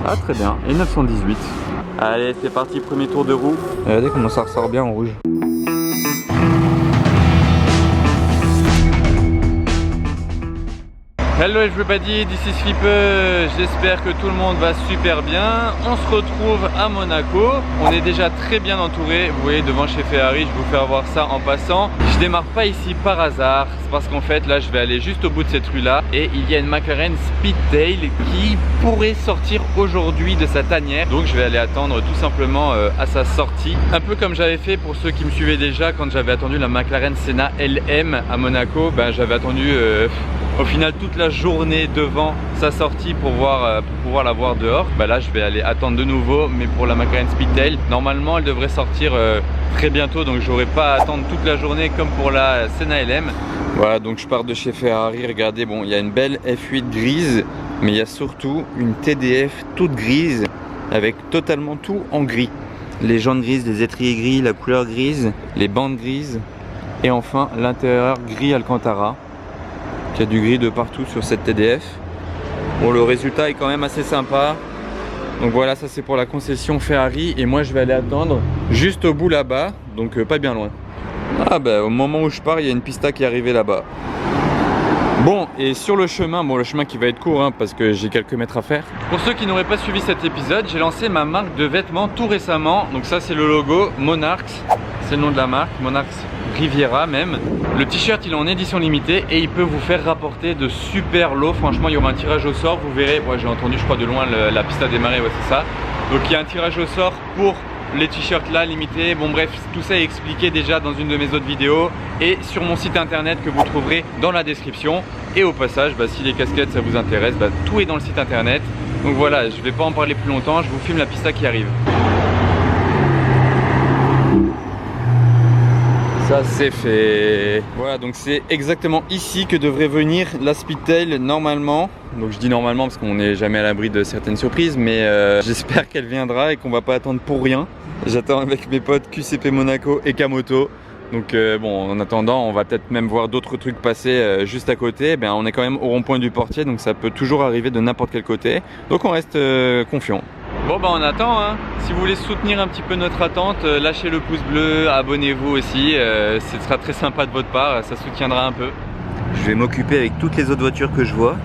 Ah très bien, et 918. Allez c'est parti, premier tour de roue. Regardez comment ça ressort bien en rouge. Hello everybody, this is Philippe, j'espère que tout le monde va super bien. On se retrouve à Monaco, on est déjà très bien entouré. Vous voyez devant chez Ferrari, je vais vous faire voir ça en passant. Je démarre pas ici par hasard, c'est parce qu'en fait là je vais aller juste au bout de cette rue là. Et il y a une McLaren Speedtail qui pourrait sortir aujourd'hui de sa tanière. Donc je vais aller attendre tout simplement à sa sortie. Un peu comme j'avais fait pour ceux qui me suivaient déjà quand j'avais attendu la McLaren Senna LM à Monaco. Ben, j'avais attendu au final toute la journée devant sa sortie pour pouvoir la voir dehors. Bah là je vais aller attendre de nouveau, mais pour la McLaren Speedtail normalement elle devrait sortir très bientôt, donc j'aurai pas à attendre toute la journée comme pour la Senna LM. Voilà, donc je pars de chez Ferrari. Regardez, bon il y a une belle F8 grise, mais il y a surtout une TDF toute grise avec totalement tout en gris. Les jantes grises, les étriers gris, la couleur grise, les bandes grises et enfin l'intérieur gris Alcantara. Il y a du gris de partout sur cette TDF. Bon, le résultat est quand même assez sympa. Donc voilà, ça c'est pour la concession Ferrari. Et moi je vais aller attendre juste au bout là-bas, donc pas bien loin. Ah bah au moment où je pars, il y a une pista qui est arrivée là-bas. Bon, et sur le chemin, bon le chemin qui va être court hein, parce que j'ai quelques mètres à faire. Pour ceux qui n'auraient pas suivi cet épisode, j'ai lancé ma marque de vêtements tout récemment. Donc ça c'est le logo Monarchs, c'est le nom de la marque, Monarchs Riviera même. Le t-shirt il est en édition limitée et il peut vous faire rapporter de super lots. Franchement il y aura un tirage au sort, vous verrez. Moi j'ai entendu je crois de loin la piste à démarrer, ouais c'est ça. Donc il y a un tirage au sort pour les t-shirts là limités. Bon bref, tout ça est expliqué déjà dans une de mes autres vidéos et sur mon site internet que vous trouverez dans la description. Et au passage, bah, si les casquettes ça vous intéresse, bah, tout est dans le site internet. Donc voilà, je vais pas en parler plus longtemps, je vous filme la pista qui arrive. Ça c'est fait. Voilà, donc c'est exactement ici que devrait venir la Speedtail normalement. Donc je dis normalement parce qu'on n'est jamais à l'abri de certaines surprises, mais j'espère qu'elle viendra et qu'on va pas attendre pour rien. J'attends avec mes potes QCP Monaco et Kamoto. Donc bon, en attendant, on va peut-être même voir d'autres trucs passer juste à côté. Ben, on est quand même au rond-point du Portier, donc ça peut toujours arriver de n'importe quel côté. Donc on reste confiant. Bon bah on attend hein. Si vous voulez soutenir un petit peu notre attente, lâchez le pouce bleu, abonnez-vous aussi, ce sera très sympa de votre part, ça soutiendra un peu. Je vais m'occuper avec toutes les autres voitures que je vois.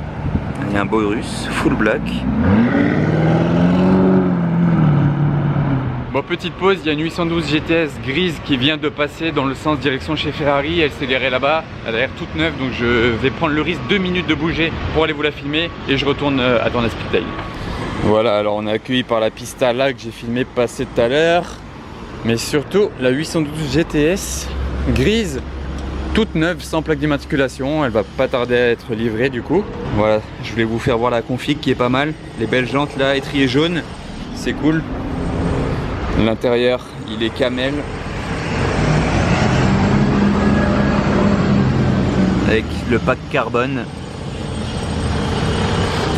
Il y a un Borus, full black. Bon petite pause, il y a une 812 GTS grise qui vient de passer dans le sens direction chez Ferrari. Elle s'est garée là-bas, elle a l'air toute neuve, donc je vais prendre le risque 2 minutes de bouger pour aller vous la filmer et je retourne attendre la Speedtail. Voilà, alors on est accueilli par la pista là que j'ai filmé passer tout à l'heure. Mais surtout la 812 GTS grise, toute neuve, sans plaque d'immatriculation. Elle va pas tarder à être livrée du coup. Voilà, je voulais vous faire voir la config qui est pas mal. Les belles jantes là, étrier jaune, c'est cool. L'intérieur, il est camel. Avec le pack carbone.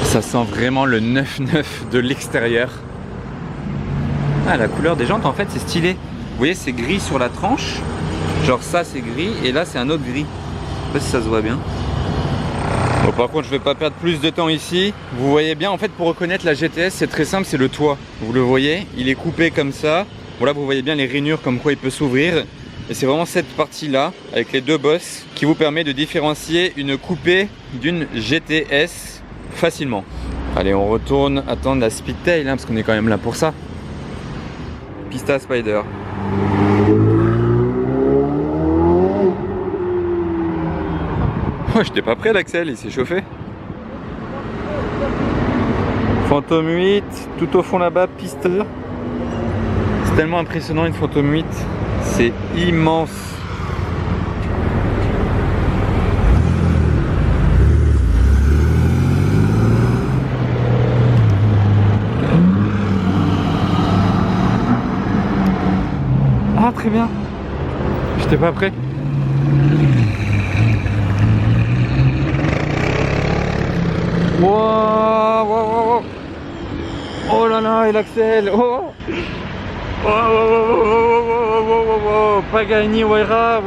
Ça sent vraiment le 9-9 de l'extérieur. Ah, la couleur des jantes en fait c'est stylé. Vous voyez c'est gris sur la tranche. Genre ça c'est gris et là c'est un autre gris. Je sais pas si ça se voit bien. Bon par contre je vais pas perdre plus de temps ici. Vous voyez bien en fait pour reconnaître la GTS c'est très simple, c'est le toit. Vous le voyez, il est coupé comme ça. Bon là vous voyez bien les rainures comme quoi il peut s'ouvrir. Et c'est vraiment cette partie là avec les deux bosses qui vous permet de différencier une coupée d'une GTS facilement. Allez on retourne attendre la Speedtail hein, parce qu'on est quand même là pour ça. Pista Spider. Oh j'étais pas prêt l'Axel, il s'est chauffé. Phantom 8, tout au fond là-bas, piste. C'est tellement impressionnant une Phantom 8, c'est immense. Ah très bien, j'étais pas prêt. Wow, wow, wow, wow. Oh là là, et l'Axel. Oh. Oh, oh, oh, oh, oh, oh, Pagani, Huayra,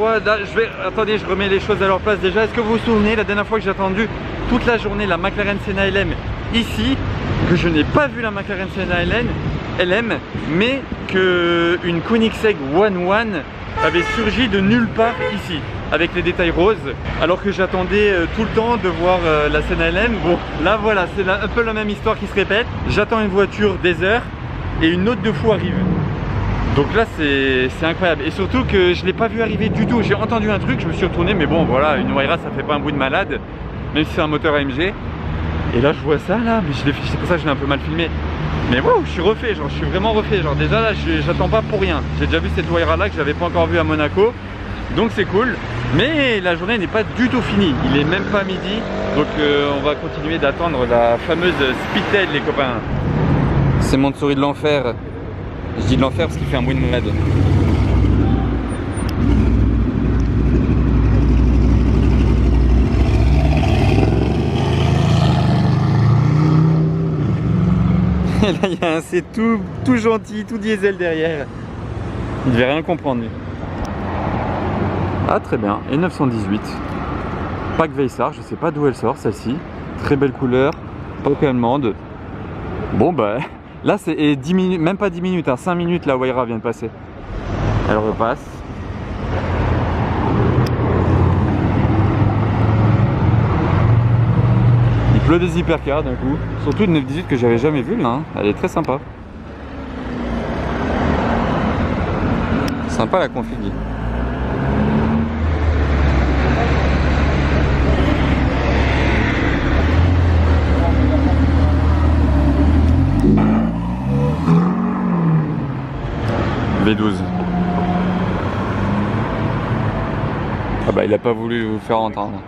attendez, je remets les choses à leur place déjà. Est-ce que vous vous souvenez la dernière fois que j'ai attendu toute la journée la McLaren Senna LM ici, que je n'ai pas vu la McLaren Senna LM, mais qu'une Koenigsegg 1-1 avait surgi de nulle part ici, avec les détails roses, alors que j'attendais tout le temps de voir la Senna LM. Bon, là voilà, c'est un peu la même histoire qui se répète. J'attends une voiture des heures et une autre de fou arrive. Donc là c'est incroyable, et surtout que je ne l'ai pas vu arriver du tout. J'ai entendu un truc, je me suis retourné, mais bon voilà, une Huayra ça fait pas un bruit de malade, même si c'est un moteur AMG. Et là je vois ça là, mais c'est pour ça que je l'ai un peu mal filmé. Mais wow, je suis refait, genre je suis vraiment refait. Genre déjà là j'attends pas pour rien. J'ai déjà vu cette Huayra là que j'avais pas encore vu à Monaco. Donc c'est cool. Mais la journée n'est pas du tout finie. Il est même pas midi. Donc on va continuer d'attendre la fameuse Speedtail les copains. C'est mon souris de l'enfer. Je dis de l'enfer parce qu'il fait un bruit de malade. Et là il y a un C tout gentil, tout diesel derrière. Il devait rien comprendre lui. Ah très bien, et 918. Pack Veissar, je sais pas d'où elle sort celle-ci. Très belle couleur, pack allemande. Bon bah là c'est 10 minutes, même pas 10 minutes, hein, 5 minutes la Huayra vient de passer. Elle repasse. Il pleut des hypercars d'un coup. Surtout une 918 que j'avais jamais vue là, hein. Elle est très sympa. Sympa la config. V12. Ah bah il a pas voulu vous faire entendre.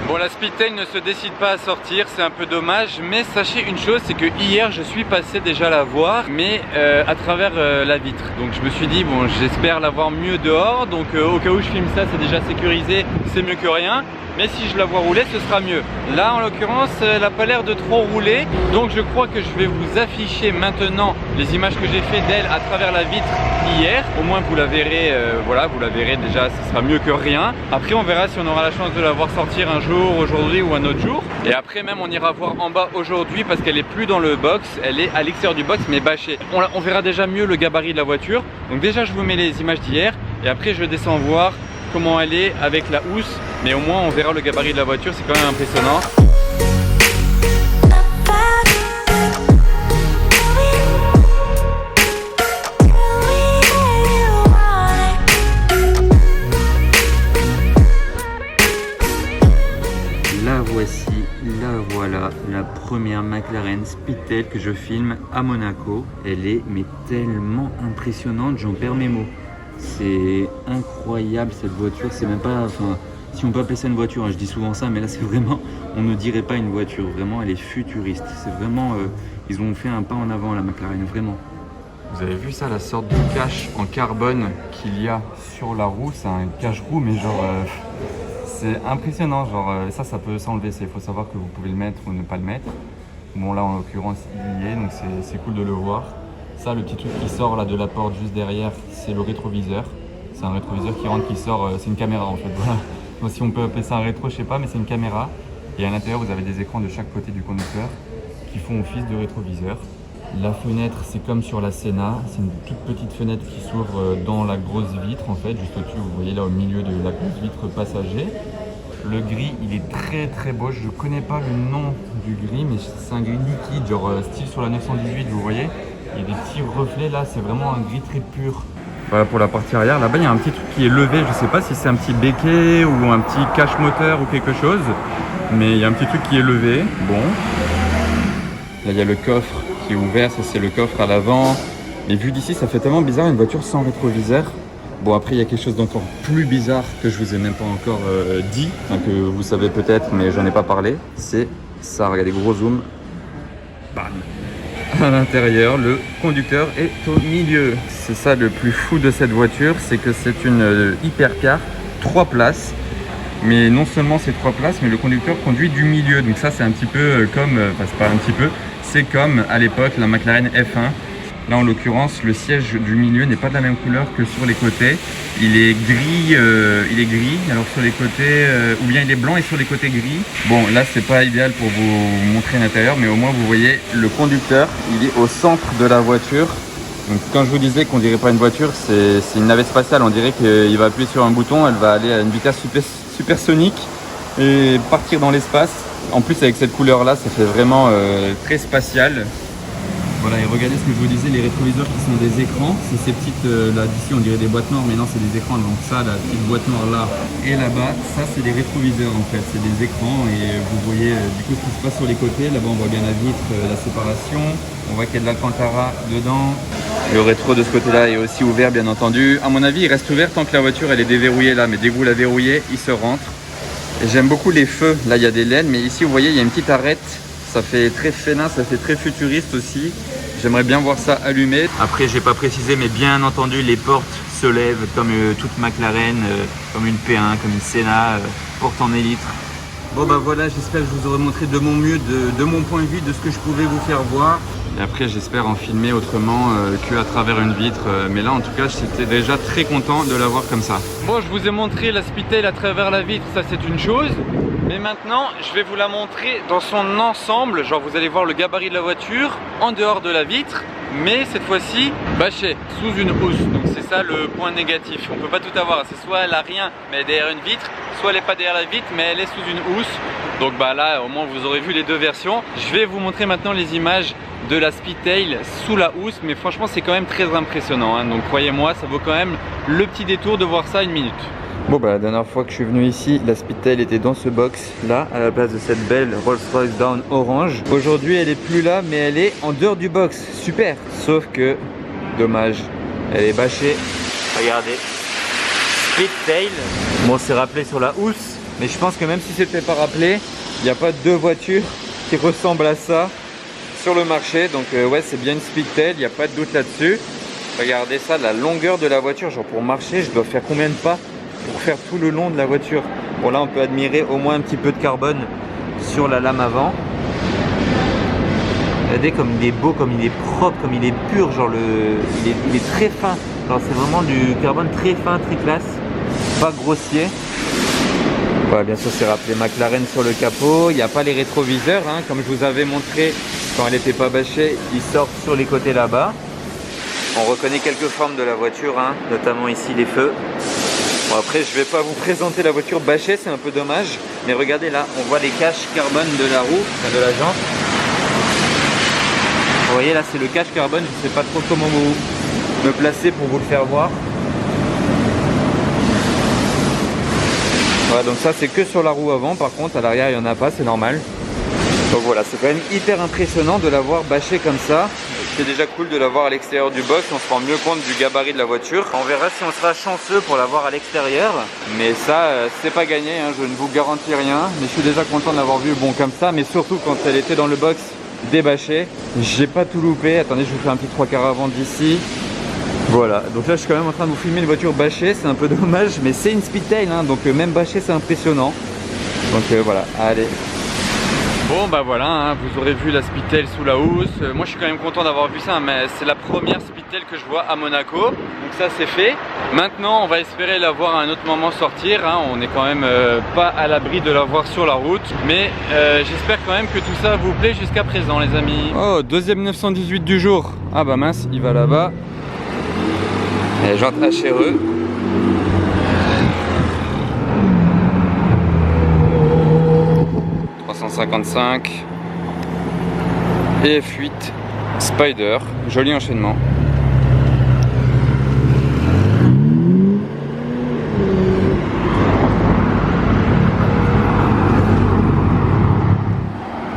Bon, la Speedtail ne se décide pas à sortir, c'est un peu dommage, mais sachez une chose, c'est que hier je suis passé déjà la voir, mais à travers la vitre. Donc je me suis dit bon, j'espère la voir mieux dehors, donc au cas où je filme ça, c'est déjà sécurisé, c'est mieux que rien. Mais si je la vois rouler, ce sera mieux. Là en l'occurrence, elle n'a pas l'air de trop rouler, donc je crois que je vais vous afficher maintenant les images que j'ai fait d'elle à travers la vitre hier. Au moins vous la verrez, voilà, vous la verrez déjà, ce sera mieux que rien. Après on verra si on aura la chance de la voir sortir un jour, aujourd'hui ou un autre jour. Et après même on ira voir en bas aujourd'hui parce qu'elle est plus dans le box, elle est à l'extérieur du box mais bâchée. On verra déjà mieux le gabarit de la voiture. Donc déjà je vous mets les images d'hier et après je descends voir comment elle est avec la housse, mais au moins on verra le gabarit de la voiture, c'est quand même impressionnant. La voici, la voilà, la première McLaren Speedtail que je filme à Monaco. Elle est mais tellement impressionnante, j'en perds mes mots. C'est incroyable cette voiture, c'est même pas, enfin, si on peut appeler ça une voiture, hein, je dis souvent ça, mais là c'est vraiment, on ne dirait pas une voiture, vraiment elle est futuriste, c'est vraiment, ils ont fait un pas en avant la McLaren, vraiment. Vous avez vu ça, la sorte de cache en carbone qu'il y a sur la roue, c'est un cache-roue, mais genre, c'est impressionnant, genre, ça peut s'enlever, il faut savoir que vous pouvez le mettre ou ne pas le mettre. Bon là en l'occurrence il y est, donc c'est cool de le voir. Ça, le petit truc qui sort là de la porte juste derrière, c'est le rétroviseur. C'est un rétroviseur qui rentre, qui sort, c'est une caméra en fait. Voilà. Donc, si on peut appeler ça un rétro, je sais pas, mais c'est une caméra. Et à l'intérieur, vous avez des écrans de chaque côté du conducteur qui font office de rétroviseur. La fenêtre, c'est comme sur la Senna, c'est une toute petite fenêtre qui s'ouvre dans la grosse vitre en fait, juste au-dessus, vous voyez là au milieu de la grosse vitre passager. Le gris, il est très très beau, je connais pas le nom du gris, mais c'est un gris liquide, genre style sur la 918, vous voyez. Il y a des petits reflets là, c'est vraiment un gris très pur. Voilà pour la partie arrière, là-bas il y a un petit truc qui est levé, je sais pas si c'est un petit béquet ou un petit cache moteur ou quelque chose, mais il y a un petit truc qui est levé, bon. Là il y a le coffre qui est ouvert, ça c'est le coffre à l'avant. Mais vu d'ici ça fait tellement bizarre une voiture sans rétroviseur. Bon après il y a quelque chose d'encore plus bizarre que je vous ai même pas encore dit, enfin, que vous savez peut-être mais j'en ai pas parlé. C'est ça, regardez, gros zoom. Bam. À l'intérieur, le conducteur est au milieu. C'est ça le plus fou de cette voiture, c'est que c'est une hypercar 3 places. Mais non seulement c'est 3 places, mais le conducteur conduit du milieu. Donc ça c'est un petit peu comme, enfin c'est pas un petit peu, c'est comme à l'époque la McLaren F1. Là en l'occurrence le siège du milieu n'est pas de la même couleur que sur les côtés. Il est gris, alors sur les côtés, ou bien il est blanc et sur les côtés gris. Bon là c'est pas idéal pour vous montrer l'intérieur, mais au moins vous voyez le conducteur, il est au centre de la voiture. Donc quand je vous disais qu'on dirait pas une voiture, c'est une navette spatiale. On dirait qu'il va appuyer sur un bouton, elle va aller à une vitesse supersonique et partir dans l'espace. En plus avec cette couleur là, ça fait vraiment très spatial. Voilà, et regardez ce que je vous disais, les rétroviseurs qui sont des écrans. C'est ces petites, là d'ici on dirait des boîtes noires, mais non c'est des écrans. Donc ça, la petite boîte noire là et là-bas, ça c'est des rétroviseurs en fait. C'est des écrans et vous voyez du coup ce qui se passe sur les côtés. Là-bas on voit bien la vitre, la séparation. On voit qu'il y a de l'Alcantara dedans. Le rétro de ce côté-là est aussi ouvert bien entendu. À mon avis il reste ouvert tant que la voiture elle est déverrouillée là, mais dès que vous la verrouillez, il se rentre. Et j'aime beaucoup les feux. Là il y a des laines, mais ici vous voyez il y a une petite arête. Ça fait très félin, ça fait très futuriste aussi. J'aimerais bien voir ça allumé. Après, j'ai pas précisé, mais bien entendu, les portes se lèvent comme toute McLaren, comme une P1, comme une Senna, porte en élytre. Bon bah voilà, j'espère que je vous aurai montré de mon mieux, de mon point de vue, de ce que je pouvais vous faire voir. Et après, j'espère en filmer autrement qu'à travers une vitre. Mais là, en tout cas, j'étais déjà très content de l'avoir comme ça. Bon, je vous ai montré la Speedtail à travers la vitre, ça c'est une chose. Mais maintenant, je vais vous la montrer dans son ensemble. Genre, vous allez voir le gabarit de la voiture en dehors de la vitre, mais cette fois-ci bâchée sous une housse. Donc c'est ça le point négatif. On peut pas tout avoir. C'est soit elle a rien, mais elle est derrière une vitre, soit elle est pas derrière la vitre, mais elle est sous une housse. Donc bah là, au moins vous aurez vu les deux versions. Je vais vous montrer maintenant les images de la Speedtail sous la housse, mais franchement c'est quand même très impressionnant, hein. Donc croyez-moi, ça vaut quand même le petit détour de voir ça une minute. Bon bah la dernière fois que je suis venu ici, la Speedtail était dans ce box là, à la place de cette belle Rolls-Royce Dawn orange. Aujourd'hui elle est plus là, mais elle est en dehors du box, super. Sauf que, dommage, elle est bâchée. Regardez, Speedtail. Bon, c'est rappelé sur la housse, mais je pense que même si c'était pas rappelé, il n'y a pas deux voitures qui ressemblent à ça sur le marché. Donc ouais, c'est bien une Speedtail, il n'y a pas de doute là-dessus. Regardez ça, la longueur de la voiture, genre pour marcher, je dois faire combien de pas pour faire tout le long de la voiture. Bon là on peut admirer au moins un petit peu de carbone sur la lame avant. Regardez comme il est beau, comme il est propre, comme il est pur, genre il est très fin. Alors c'est vraiment du carbone très fin, très classe, pas grossier. Voilà, bien sûr c'est rappelé McLaren sur le capot. Il n'y a pas les rétroviseurs, hein, comme je vous avais montré quand elle n'était pas bâchée, ils sortent sur les côtés là-bas. On reconnaît quelques formes de la voiture, hein, notamment ici les feux. Bon, après je vais pas vous présenter la voiture bâchée, c'est un peu dommage, mais regardez là, on voit les caches carbone de la roue, enfin de la jante. Vous voyez là, c'est le cache carbone, je sais pas trop comment me placer pour vous le faire voir. Voilà, donc ça c'est que sur la roue avant, par contre à l'arrière il n'y en a pas, c'est normal. Donc voilà, c'est quand même hyper impressionnant de l'avoir bâché comme ça. C'est déjà cool de l'avoir à l'extérieur du box, on se rend mieux compte du gabarit de la voiture. On verra si on sera chanceux pour l'avoir à l'extérieur, mais ça c'est pas gagné, hein, je ne vous garantis rien. Mais je suis déjà content de l'avoir vu bon comme ça, mais surtout quand elle était dans le box débâchée. J'ai pas tout loupé, attendez je vous fais un petit 3/4 avant d'ici. Voilà, donc là je suis quand même en train de vous filmer une voiture bâchée, c'est un peu dommage, mais c'est une Speedtail, hein, donc même bâchée c'est impressionnant. Donc voilà, allez. Bon bah voilà, hein, vous aurez vu la Speedtail sous la housse. Moi je suis quand même content d'avoir vu ça, mais c'est la première Speedtail que je vois à Monaco. Donc ça c'est fait. Maintenant on va espérer la voir à un autre moment sortir, hein. On n'est quand même pas à l'abri de la voir sur la route. Mais j'espère quand même que tout ça vous plaît jusqu'à présent les amis. Oh, deuxième 918 du jour. Ah bah mince, il va là-bas. Et j'entre à HRE. et F8 Spider, joli enchaînement.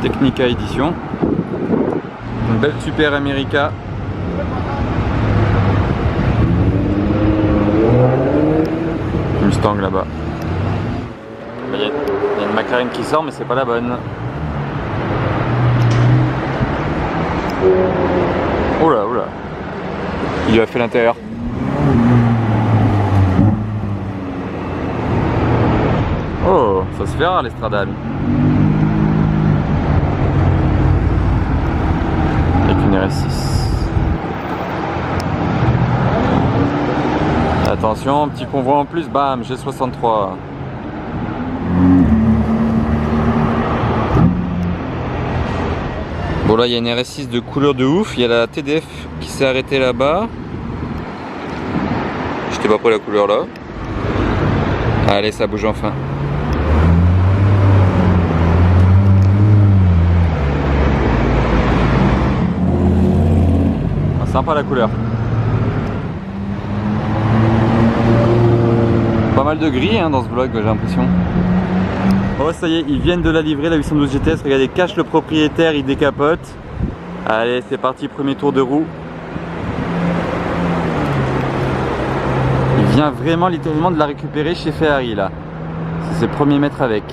Technica édition, une belle Super America. Mustang là-bas. Il y a une McLaren qui sort mais c'est pas la bonne. Oula, oula. Il lui a fait l'intérieur. Oh, ça se fait rare l'Estradale. Avec une RS6. Attention, petit convoi en plus, bam, G63. Bon là il y a une RS6 de couleur de ouf, il y a la TDF qui s'est arrêtée là-bas. J'étais pas pris la couleur là. Allez, ça bouge enfin. Ah, sympa la couleur. Pas mal de gris hein, dans ce vlog, j'ai l'impression. Oh ça y est, ils viennent de la livrer la 812 GTS. Regardez, cache le propriétaire, il décapote. Allez, c'est parti, premier tour de roue. Il vient vraiment littéralement de la récupérer chez Ferrari là. C'est ses premiers mètres avec.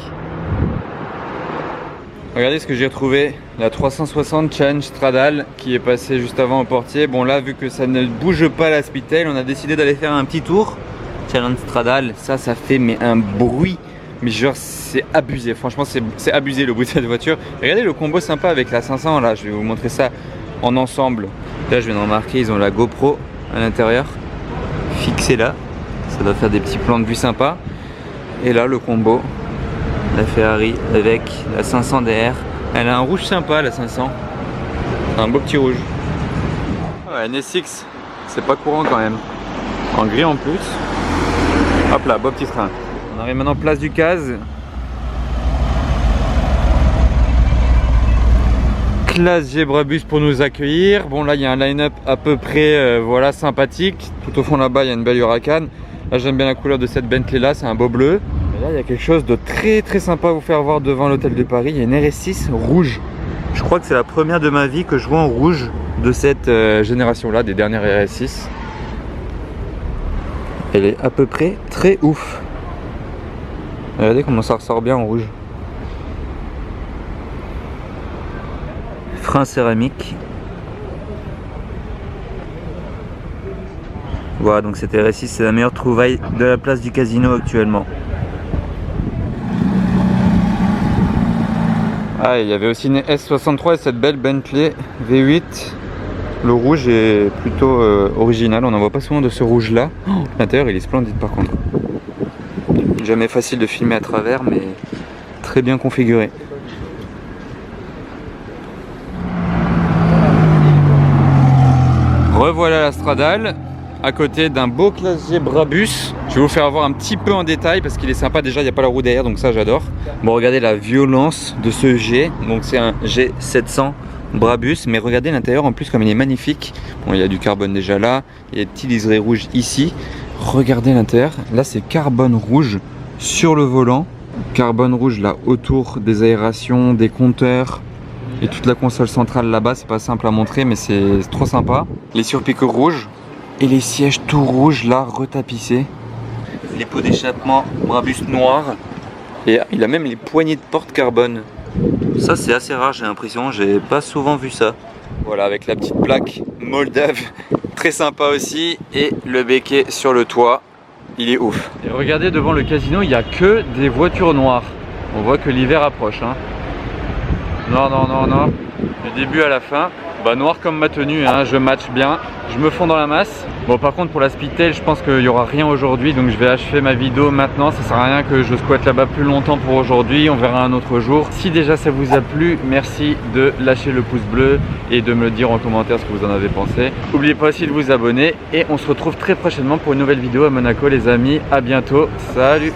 Regardez ce que j'ai retrouvé, la 360 Challenge Stradale qui est passée juste avant au portier. Bon là, vu que ça ne bouge pas la Speedtail, on a décidé d'aller faire un petit tour. Challenge Stradale, ça fait mais un bruit. Mais genre c'est abusé, franchement c'est abusé le bruit de cette voiture. Regardez le combo sympa avec la 500 là, je vais vous montrer ça en ensemble. Là je viens de remarquer, ils ont la GoPro à l'intérieur, fixée là. Ça doit faire des petits plans de vue sympas. Et là le combo, la Ferrari avec la 500 derrière. Elle a un rouge sympa la 500, un beau petit rouge. Ouais, NSX, c'est pas courant quand même. En gris en plus. Hop là, beau petit train. On arrive maintenant place du Caz. Classe G-Brabus pour nous accueillir. Bon là il y a un line-up à peu près voilà, sympathique. Tout au fond là-bas il y a une belle Huracan. Là j'aime bien la couleur de cette Bentley là, c'est un beau bleu. Et là il y a quelque chose de très sympa à vous faire voir devant l'hôtel de Paris. Il y a une RS6 rouge. Je crois que c'est la première de ma vie que je vois en rouge de cette génération là, des dernières RS6. Elle est à peu près très ouf. Regardez comment ça ressort bien en rouge. Frein céramique. Voilà, donc cette RS6 c'est la meilleure trouvaille de la place du Casino actuellement. Ah, il y avait aussi une S63 et cette belle Bentley V8. Le rouge est plutôt original, on n'en voit pas souvent de ce rouge là. L'intérieur il est splendide par contre. Jamais facile de filmer à travers, mais très bien configuré. Revoilà la Stradale, à côté d'un beau classe G Brabus. Je vais vous faire voir un petit peu en détail parce qu'il est sympa. Déjà, il n'y a pas la roue derrière, donc ça j'adore. Bon, regardez la violence de ce G. Donc c'est un G700 Brabus, mais regardez l'intérieur en plus comme il est magnifique. Bon, il y a du carbone déjà là, il y a des petits liserés rouges ici. Regardez l'intérieur, là c'est carbone rouge sur le volant, carbone rouge là autour des aérations, des compteurs et toute la console centrale là-bas. C'est pas simple à montrer mais c'est trop sympa. Les surpiqûres rouges et les sièges tout rouges là retapissés. Les pots d'échappement Brabus noir et il a même les poignées de porte carbone. Ça c'est assez rare, j'ai l'impression, j'ai pas souvent vu ça. Voilà, avec la petite plaque Moldave, très sympa aussi, et le béquet sur le toit, il est ouf. Et regardez devant le Casino, il n'y a que des voitures noires. On voit que l'hiver approche. Hein. Non, du début à la fin. Bah noir comme ma tenue, hein, je match bien, je me fonds dans la masse. Bon par contre pour la Speedtail, je pense qu'il n'y aura rien aujourd'hui, donc je vais achever ma vidéo maintenant. Ça sert à rien que je squatte là-bas plus longtemps pour aujourd'hui, on verra un autre jour. Si déjà ça vous a plu, merci de lâcher le pouce bleu et de me le dire en commentaire ce que vous en avez pensé. N'oubliez pas aussi de vous abonner et on se retrouve très prochainement pour une nouvelle vidéo à Monaco les amis. À bientôt, salut.